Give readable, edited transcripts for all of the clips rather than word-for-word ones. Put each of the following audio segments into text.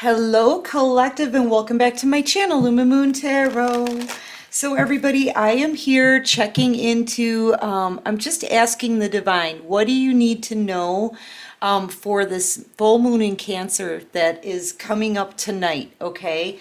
Hello collective and welcome back to my channel, Moon Tarot. So everybody, I am here checking into, I'm just asking the divine, what do you need to know for this full moon in Cancer that is coming up tonight, okay?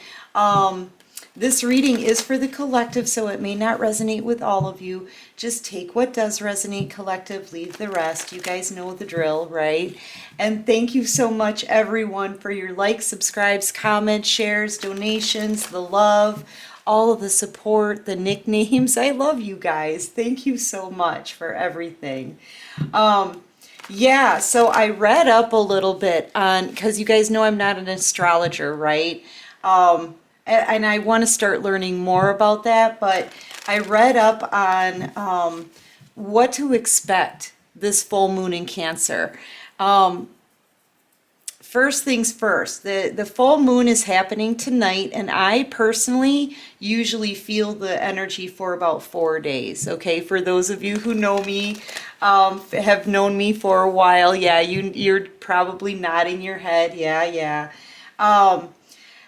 This reading is for the collective, so it may not resonate with all of you. Just take what does resonate, collective, leave the rest. You guys know the drill, right? And thank you so much, everyone, for your likes, subscribes, comments, shares, donations, the love, all of the support, the nicknames. I love you guys. Thank you so much for everything. Yeah, so I read up a little bit on, because you guys know I'm not an astrologer, right? And I want to start learning more about that, but I read up on what to expect this full moon in Cancer. First things first, the full moon is happening tonight, and I personally usually feel the energy for about 4 days, okay? For those of you who know me, have known me for a while, yeah, you're probably nodding your head, yeah.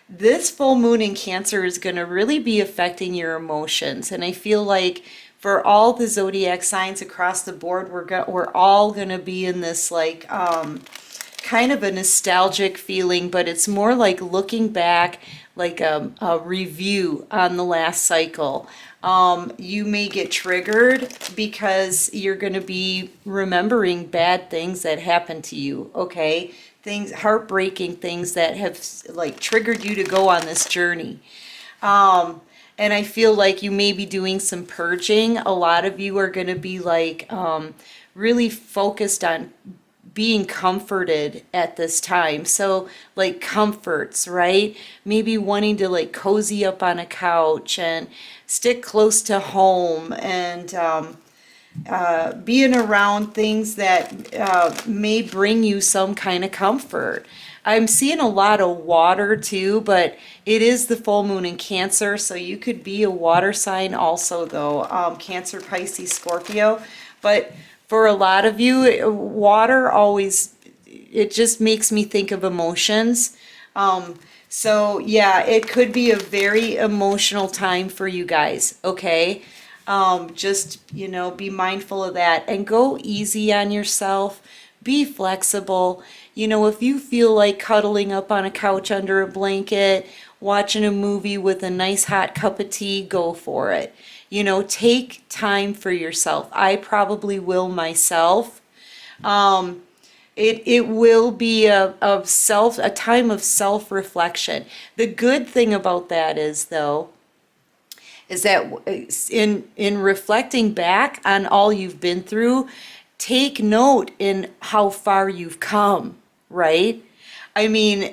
This full moon in Cancer is going to really be affecting your emotions. And I feel like for all the zodiac signs across the board, we're all going to be in this like kind of a nostalgic feeling, but it's more like looking back, like a review on the last cycle. You may get triggered because you're going to be remembering bad things that happened to you, okay? Things, heartbreaking things that have like triggered you to go on this journey. And I feel like you may be doing some purging. A lot of you are going to be like really focused on being comforted at this time. So like comforts, right? Maybe wanting to like cozy up on a couch and stick close to home and being around things that may bring you some kind of comfort. I'm seeing a lot of water too, but it is the full moon in Cancer, so you could be a water sign also though, Cancer, Pisces, Scorpio. But for a lot of you, water always, it just makes me think of emotions. So yeah, it could be a very emotional time for you guys, okay? Just, you know, be mindful of that and go easy on yourself. Be flexible. You know, if you feel like cuddling up on a couch under a blanket, watching a movie with a nice hot cup of tea, go for it. You know, take time for yourself. I probably will myself. It will be a time of self-reflection. The good thing about that is though, is that in reflecting back on all you've been through, take note in how far you've come, right? I mean,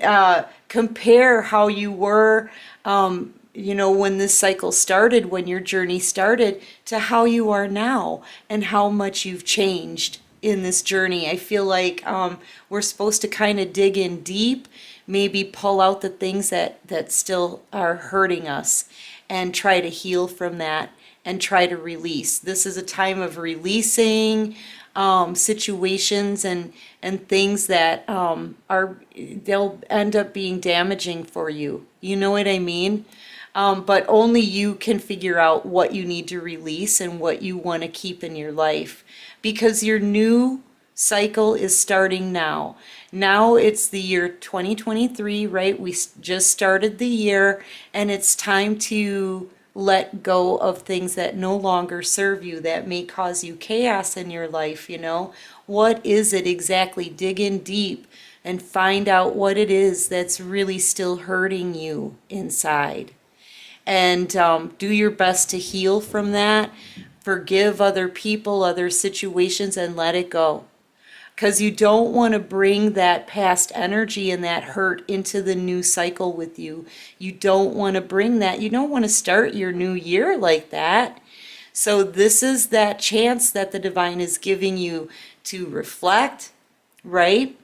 compare how you were, you know, when this cycle started, when your journey started, to how you are now and how much you've changed in this journey. I feel like we're supposed to kind of dig in deep, maybe pull out the things that still are hurting us and try to heal from that and try to release. This is a time of releasing situations and things that they'll end up being damaging for you. You know what I mean? But only you can figure out what you need to release and what you want to keep in your life, because your new cycle is starting now. Now it's the year 2023, right? We just started the year, and it's time to let go of things that no longer serve you, that may cause you chaos in your life, you know? What is it exactly? Dig in deep and find out what it is that's really still hurting you inside. And do your best to heal from that. Forgive other people, other situations, and let it go. Because you don't want to bring that past energy and that hurt into the new cycle with you. You don't want to bring that. You don't want to start your new year like that. So this is that chance that the divine is giving you to reflect, right?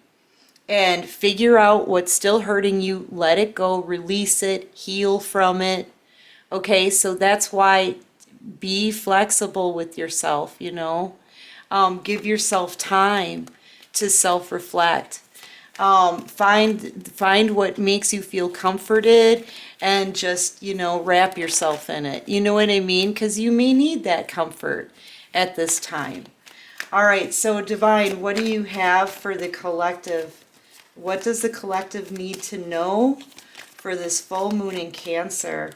And figure out what's still hurting you. Let it go, release it, heal from it. Okay, so that's why be flexible with yourself, you know. Give yourself time to self-reflect. Find what makes you feel comforted and just, wrap yourself in it. You know what I mean? Because you may need that comfort at this time. All right, so Divine, what do you have for the collective? What does the collective need to know for this full moon in Cancer?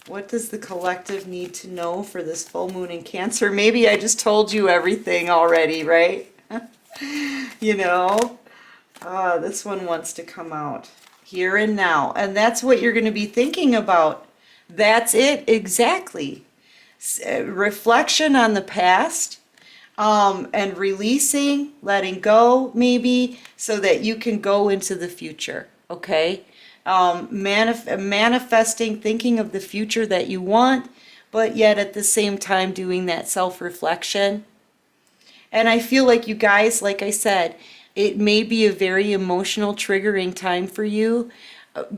What does the collective need to know for this full moon in Cancer? Maybe I just told you everything already, right? This one wants to come out here and now. And that's what you're going to be thinking about. That's it, exactly. Reflection on the past, and releasing, letting go, maybe, so that you can go into the future, okay? Manifesting, thinking of the future that you want, but yet at the same time doing that self-reflection. And I feel like you guys, like I said, it may be a very emotional, triggering time for you.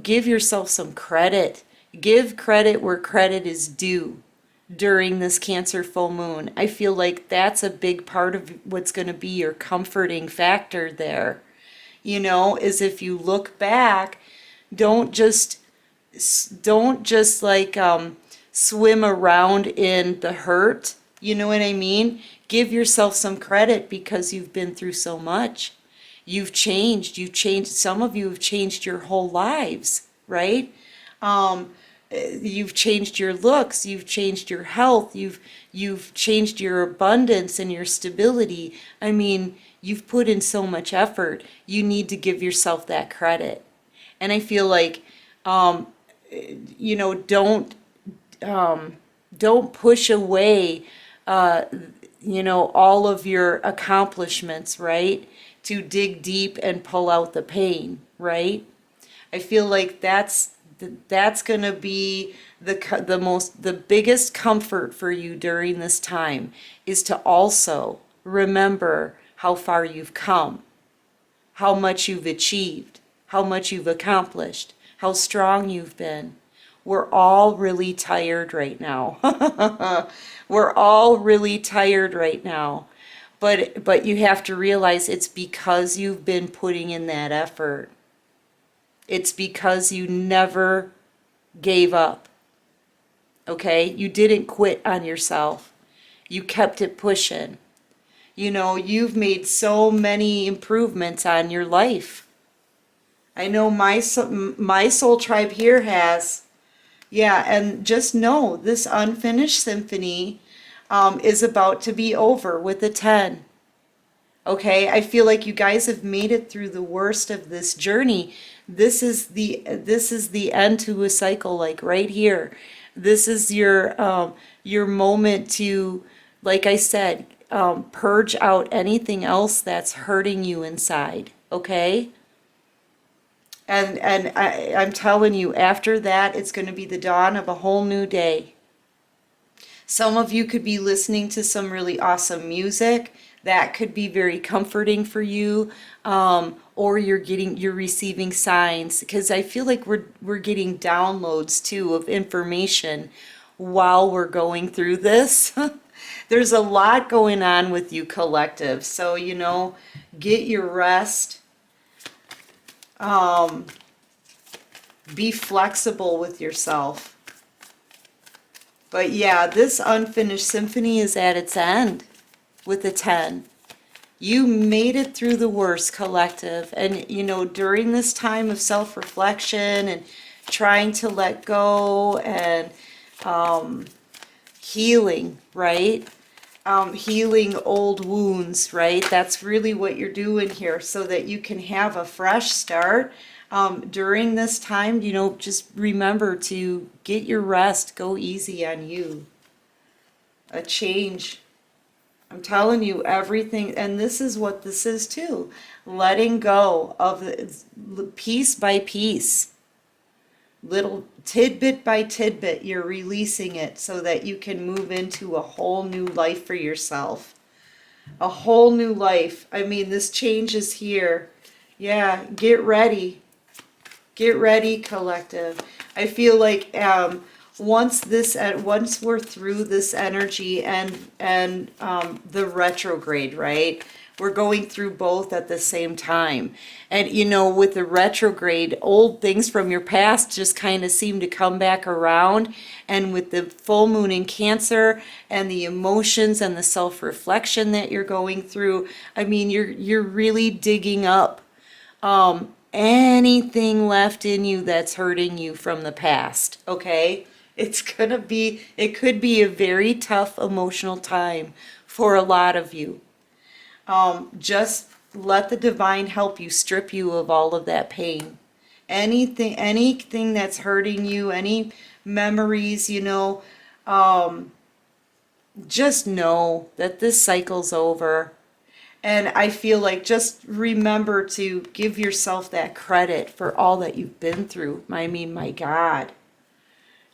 Give yourself some credit. Give credit where credit is due during this Cancer full moon. I feel like that's a big part of what's going to be your comforting factor there. Is if you look back, don't just like swim around in the hurt. You know what I mean? Give yourself some credit because you've been through so much. You've changed. Some of you have changed your whole lives, right? You've changed your looks. You've changed your health. You've changed your abundance and your stability. I mean, you've put in so much effort. You need to give yourself that credit. And I feel like, don't push away, all of your accomplishments, right? To dig deep and pull out the pain, right? I feel like that's going to be the biggest comfort for you during this time, is to also remember how far you've come, how much you've achieved, how much you've accomplished, how strong you've been. We're all really tired right now. We're all really tired right now. But you have to realize it's because you've been putting in that effort. It's because you never gave up. Okay? You didn't quit on yourself. You kept it pushing. You've made so many improvements on your life. I know my soul tribe here has. Yeah, and just know this unfinished symphony is about to be over with a 10. Okay, I feel like you guys have made it through the worst of this journey. This is the end to a cycle, like right here. This is your moment to, like I said, purge out anything else that's hurting you inside. Okay. And I'm telling you, after that, it's going to be the dawn of a whole new day. Some of you could be listening to some really awesome music that could be very comforting for you, or you're receiving signs, because I feel like we're getting downloads too of information while we're going through this. There's a lot going on with you, collective. So get your rest. Be flexible with yourself. But yeah, this unfinished symphony is at its end with a 10. You made it through the worst, collective. And during this time of self-reflection and trying to let go and healing, right? Healing old wounds, right? That's really what you're doing here, so that you can have a fresh start. During this time, just remember to get your rest, go easy on you. A change. I'm telling you everything, and this is what this is too. Letting go of piece by piece. Little tidbit by tidbit, you're releasing it so that you can move into a whole new life for yourself. A whole new life. I mean, this change is here. Yeah, get ready. Get ready, collective. I feel like once we're through this energy and the retrograde, right? We're going through both at the same time. And you know, with the retrograde, old things from your past just kind of seem to come back around. And with the full moon in Cancer and the emotions and the self-reflection that you're going through, I mean, you're really digging up anything left in you that's hurting you from the past, okay? It could be a very tough emotional time for a lot of you. Just let the divine help you strip you of all of that pain. Anything that's hurting you, any memories, you know, just know that this cycle's over. And I feel like just remember to give yourself that credit for all that you've been through. I mean, my God.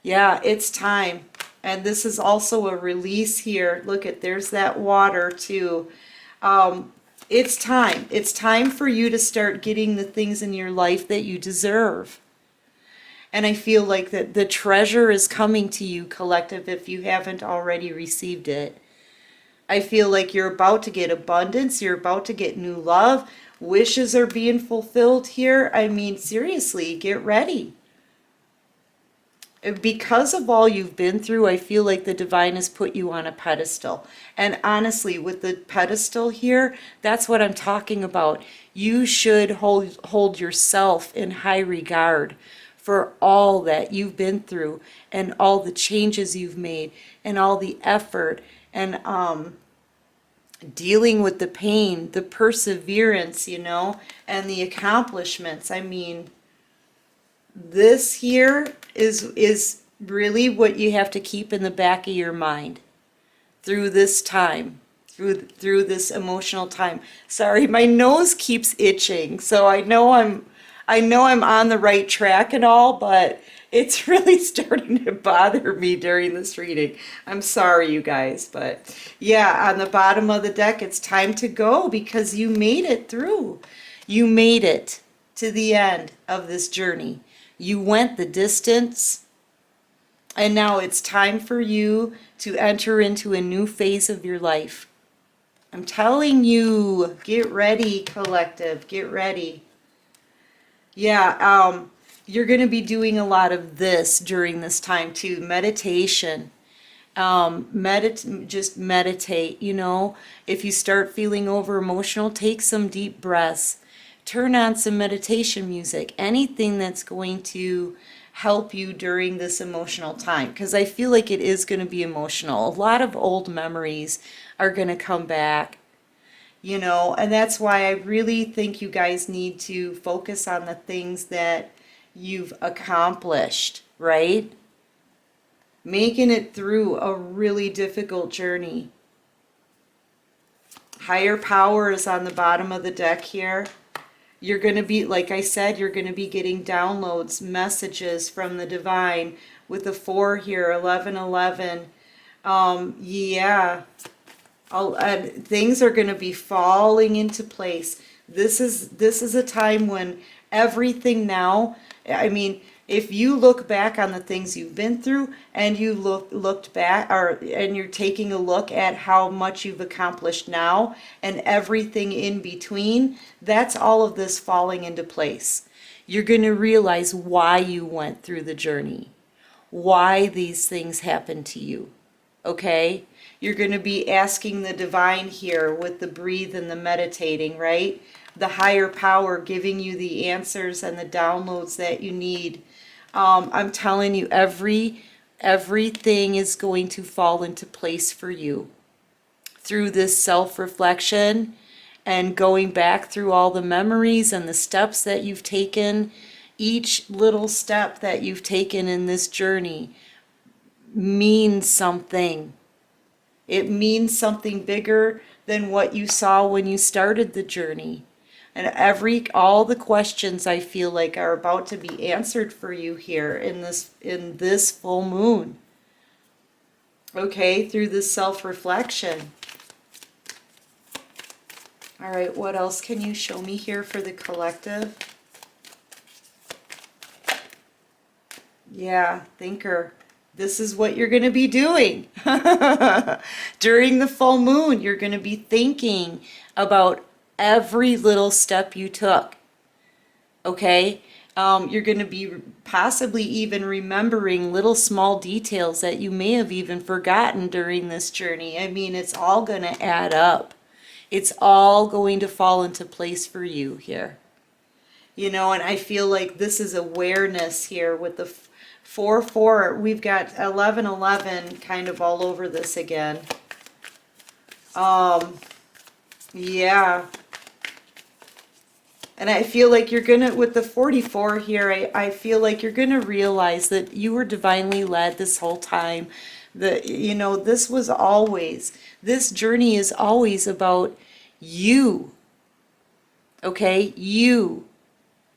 Yeah, it's time. And this is also a release here. Look at, there's that water too. It's time. It's time for you to start getting the things in your life that you deserve. And I feel like that the treasure is coming to you, collective, if you haven't already received it. I feel like you're about to get abundance. You're about to get new love. Wishes are being fulfilled here. I mean, seriously, get ready. Because of all you've been through, I feel like the divine has put you on a pedestal. And honestly, with the pedestal here, that's what I'm talking about. You should hold yourself in high regard for all that you've been through and all the changes you've made and all the effort and dealing with the pain, the perseverance, you know, and the accomplishments. I mean, this here is really what you have to keep in the back of your mind through this time, through this emotional time. Sorry, my nose keeps itching, so I know I'm on the right track and all, but it's really starting to bother me during this reading. I'm sorry, you guys, but yeah, on the bottom of the deck, it's time to go because you made it through. You made it to the end of this journey. You went the distance, and now it's time for you to enter into a new phase of your life. I'm telling you, get ready, collective, get ready. Yeah, you're going to be doing a lot of this during this time too. Meditation. Just meditate, you know. If you start feeling over emotional, take some deep breaths. Turn on some meditation music. Anything that's going to help you during this emotional time. Because I feel like it is going to be emotional. A lot of old memories are going to come back. You know, and that's why I really think you guys need to focus on the things that you've accomplished, right? Making it through a really difficult journey. Higher power is on the bottom of the deck here. You're going to be, like I said, you're going to be getting downloads, messages from the divine with the 4 here, 1111. Yeah. Things are going to be falling into place. This is a time when everything now, I mean, if you look back on the things you've been through and you looked back, and you're taking a look at how much you've accomplished now and everything in between, that's all of this falling into place. You're going to realize why you went through the journey, why these things happened to you, okay? You're going to be asking the divine here with the breathe and the meditating, right? The higher power giving you the answers and the downloads that you need. I'm telling you, everything is going to fall into place for you through this self-reflection and going back through all the memories and the steps that you've taken. Each little step that you've taken in this journey means something. It means something bigger than what you saw when you started the journey. And all the questions I feel like are about to be answered for you here in this full moon. Okay, through this self-reflection. All right, what else can you show me here for the collective? Yeah, thinker. this is what you're going to be doing. During the full moon, you're going to be thinking about every little step you took. Okay? You're going to be possibly even remembering little small details that you may have even forgotten during this journey. I mean, it's all going to add up. It's all going to fall into place for you here. You know, and I feel like this is awareness here with the 4-4. We've got 11-11 kind of all over this again. Yeah. And I feel like you're gonna, with the 44 here, I feel like you're gonna realize that you were divinely led this whole time. That, you know, this journey is always about you. Okay? You.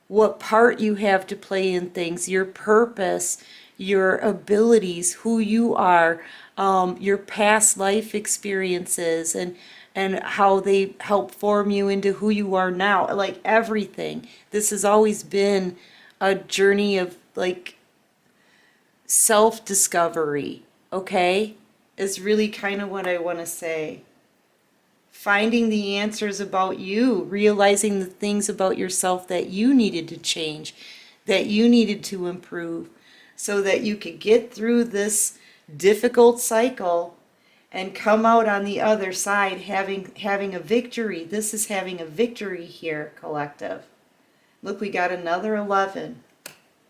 What part you have to play in things, your purpose, your abilities, who you are, your past life experiences, and how they help form you into who you are now. Like everything. This has always been a journey of like self-discovery, okay? Is really kind of what I want to say. Finding the answers about you, realizing the things about yourself that you needed to change, that you needed to improve, so that you could get through this difficult cycle and come out on the other side having a victory. This is having a victory here, collective. Look, we got another 11.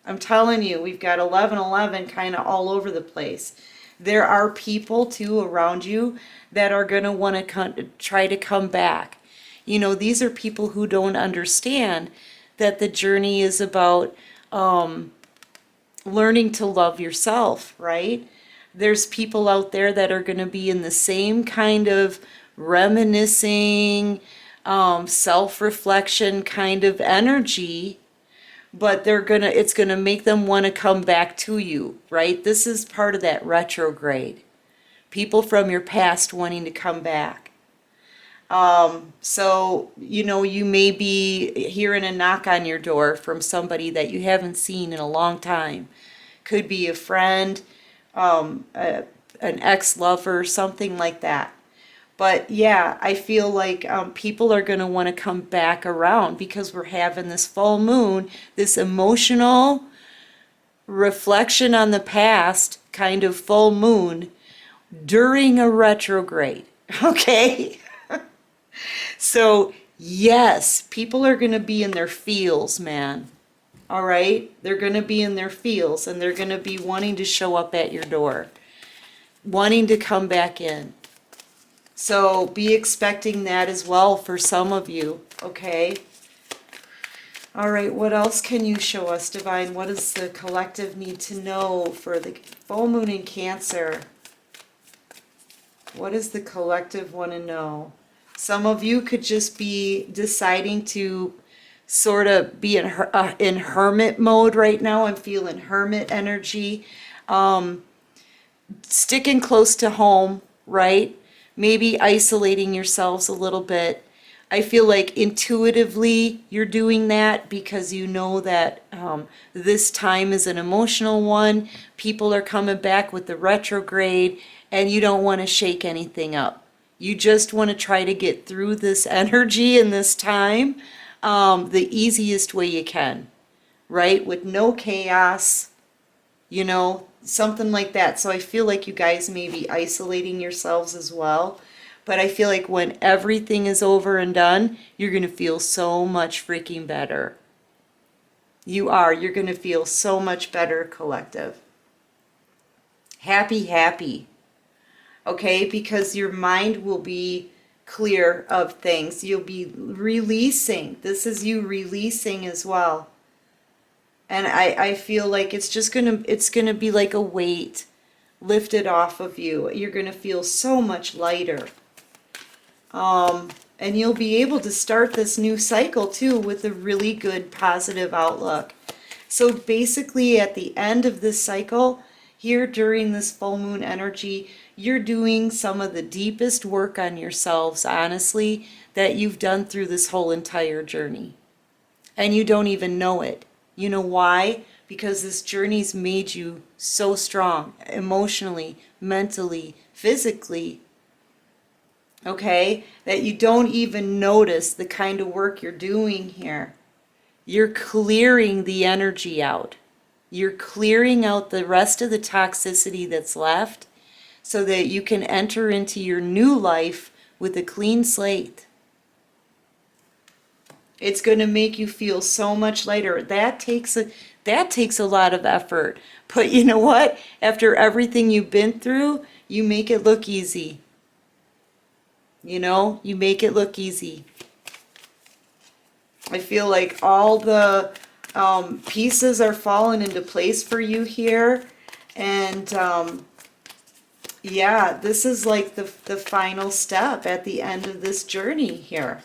I'm telling you, we've got 11-11 kind of all over the place. There are people too around you that are going to want to try to come back. You know, these are people who don't understand that the journey is about learning to love yourself, right? There's people out there that are going to be in the same kind of reminiscing, self-reflection kind of energy, but it's going to make them want to come back to you, right? This is part of that retrograde. People from your past wanting to come back. So, you know, you may be hearing a knock on your door from somebody that you haven't seen in a long time. Could be a friend, an ex-lover, something like that. But yeah, I feel like people are going to want to come back around because we're having this full moon, this emotional reflection on the past kind of full moon during a retrograde. Okay? So yes, people are going to be in their feels, man. All right? They're going to be in their feels, and they're going to be wanting to show up at your door, wanting to come back in. So be expecting that as well for some of you, okay? All right, what else can you show us, Divine? What does the collective need to know for the full moon in Cancer? What does the collective want to know? Some of you could just be deciding to sort of be in hermit mode right now. I'm feeling hermit energy. Sticking close to home, right? Maybe isolating yourselves a little bit. I feel like intuitively you're doing that because you know that this time is an emotional one. People are coming back with the retrograde, and you don't want to shake anything up. You just want to try to get through this energy in this time the easiest way you can, right? With no chaos, you know, something like that. So I feel like you guys may be isolating yourselves as well. But I feel like when everything is over and done, you're going to feel so much freaking better. You are. You're going to feel so much better, collective. Happy, happy. Okay? Because your mind will be clear of things. You'll be releasing. This is you releasing as well. And I feel like it's gonna be like a weight lifted off of you. You're gonna feel so much lighter. And you'll be able to start this new cycle too with a really good positive outlook. So basically at the end of this cycle, here during this full moon energy, you're doing some of the deepest work on yourselves, honestly, that you've done through this whole entire journey. And you don't even know it. You know why? because this journey's made you so strong emotionally, mentally, physically, okay, that you don't even notice the kind of work you're doing here. You're clearing the energy out. You're clearing out the rest of the toxicity that's left so that you can enter into your new life with a clean slate. It's going to make you feel so much lighter. That takes a lot of effort. But you know what? After everything you've been through, you make it look easy. You know, you make it look easy. I feel like all the pieces are falling into place for you here. And yeah, this is like the final step at the end of this journey here.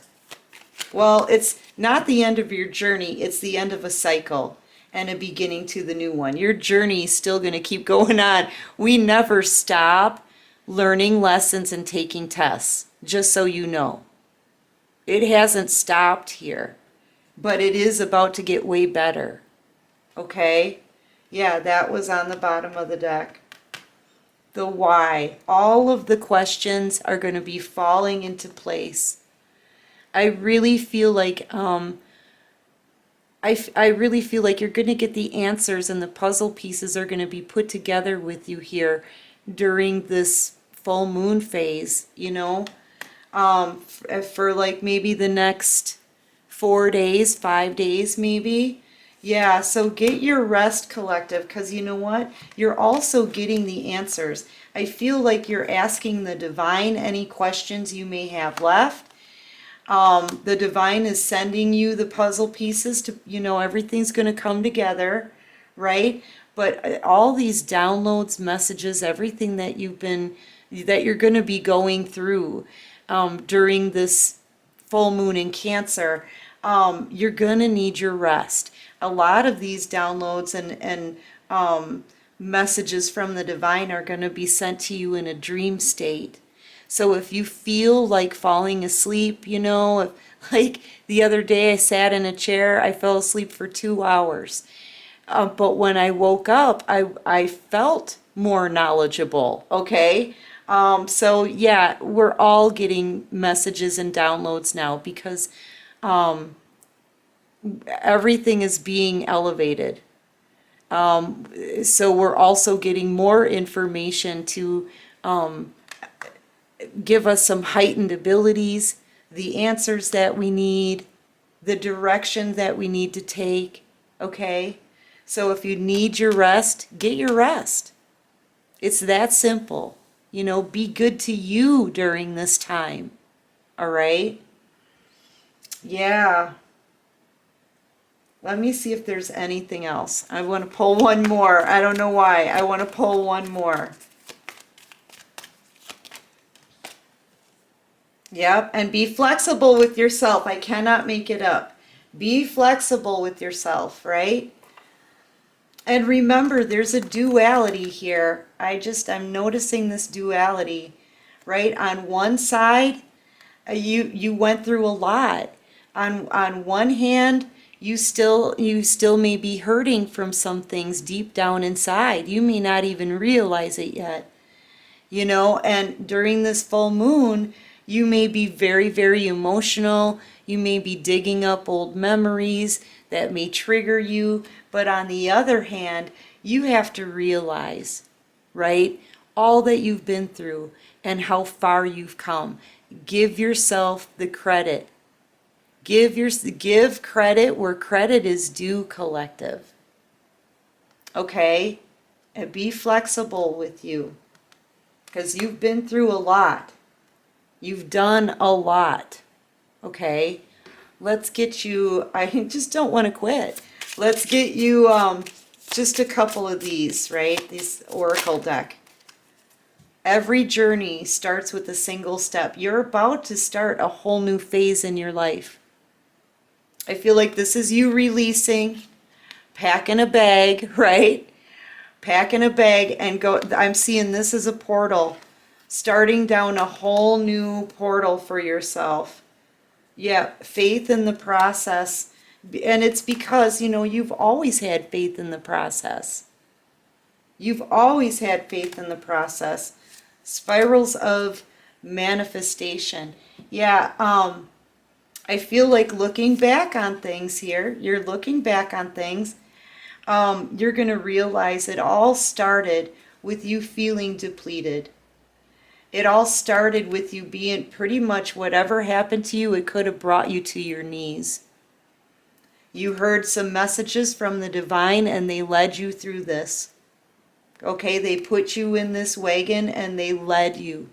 Well, it's not the end of your journey, it's the end of a cycle and a beginning to the new one. Your journey is still going to keep going on. We never stop learning lessons and taking tests, just so you know. It hasn't stopped here, but it is about to get way better. Okay? Yeah, that was on the bottom of the deck. The why. All of the questions are going to be falling into place. I really feel like I really feel like you're going to get the answers, and the puzzle pieces are going to be put together with you here during this full moon phase, you know, for like maybe the next 4 days, 5 days maybe. Yeah, so get your rest, collective, because you know what? You're also getting the answers. I feel like you're asking the divine any questions you may have left. The divine is sending you the puzzle pieces to, you know, everything's going to come together, right? But all these downloads, messages, everything that you're going to be going through during this full moon in Cancer, you're going to need your rest. A lot of these downloads and messages from the divine are going to be sent to you in a dream state. So if you feel like falling asleep, you know, like the other day I sat in a chair, I fell asleep for 2 hours. But when I woke up, I felt more knowledgeable, okay? So yeah, we're all getting messages and downloads now because everything is being elevated. So we're also getting more information to give us some heightened abilities, the answers that we need, the direction that we need to take, okay? So if you need your rest, get your rest. It's that simple. You know, be good to you during this time, all right? Yeah. Let me see if there's anything else. I want to pull one more. I don't know why. I want to pull one more. Yep, and be flexible with yourself. I cannot make it up. Be flexible with yourself, right? And remember, there's a duality here. I'm noticing this duality, right? On one side, you went through a lot. On one hand, you still may be hurting from some things deep down inside. You may not even realize it yet. You know, and during this full moon, you may be very, very emotional. You may be digging up old memories that may trigger you. But on the other hand, you have to realize, right, all that you've been through and how far you've come. Give yourself the credit. Give credit where credit is due, collective. Okay? And be flexible with you. Because you've been through a lot. You've done a lot. Okay? Let's get you, I just don't want to quit. Let's get you just a couple of these, right? These Oracle deck. Every journey starts with a single step. You're about to start a whole new phase in your life. I feel like this is you releasing, packing a bag, right? Packing a bag and go. I'm seeing this as a portal. Starting down a whole new portal for yourself. Yeah, faith in the process And it's because, you know, you've always had faith in the process. You've always had faith in the process. Spirals of manifestation. Yeah, I feel like looking back on things here, you're looking back on things, you're going to realize it all started with you feeling depleted. It all started with you being pretty much whatever happened to you, it could have brought you to your knees. You heard some messages from the divine and they led you through this. Okay, they put you in this wagon and they led you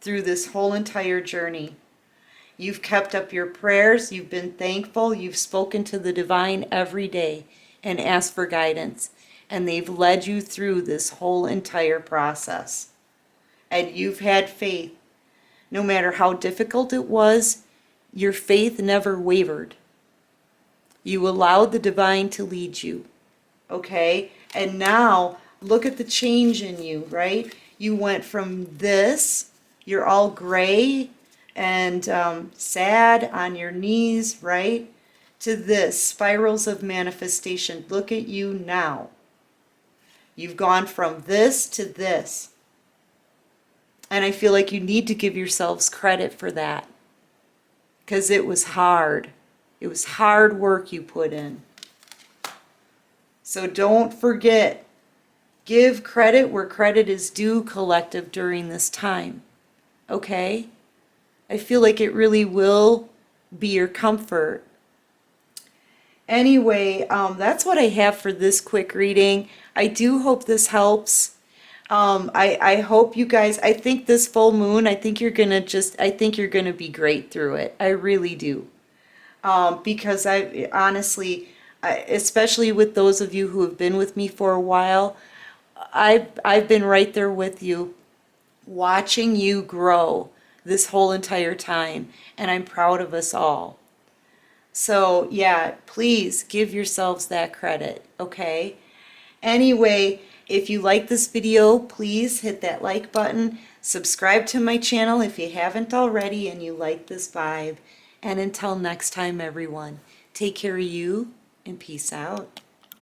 through this whole entire journey. You've kept up your prayers, you've been thankful, you've spoken to the divine every day and asked for guidance. And they've led you through this whole entire process. And you've had faith. No matter how difficult it was, your faith never wavered. You allowed the divine to lead you. Okay? And now, look at the change in you, right? You went from this, you're all gray and sad on your knees, right? To this, spirals of manifestation. Look at you now. You've gone from this to this. And I feel like you need to give yourselves credit for that. Because it was hard. It was hard work you put in. So don't forget, give credit where credit is due, collective, during this time. Okay? I feel like it really will be your comfort. Anyway, that's what I have for this quick reading. I do hope this helps. I hope you guys, I think this full moon, I think you're gonna be great through it. I really do. Because I honestly, especially with those of you who have been with me for a while, I've been right there with you, watching you grow this whole entire time, and I'm proud of us all. So yeah, please give yourselves that credit, okay? Anyway, if you like this video, please hit that like button, subscribe to my channel if you haven't already and you like this vibe. And until next time, everyone, take care of you and peace out.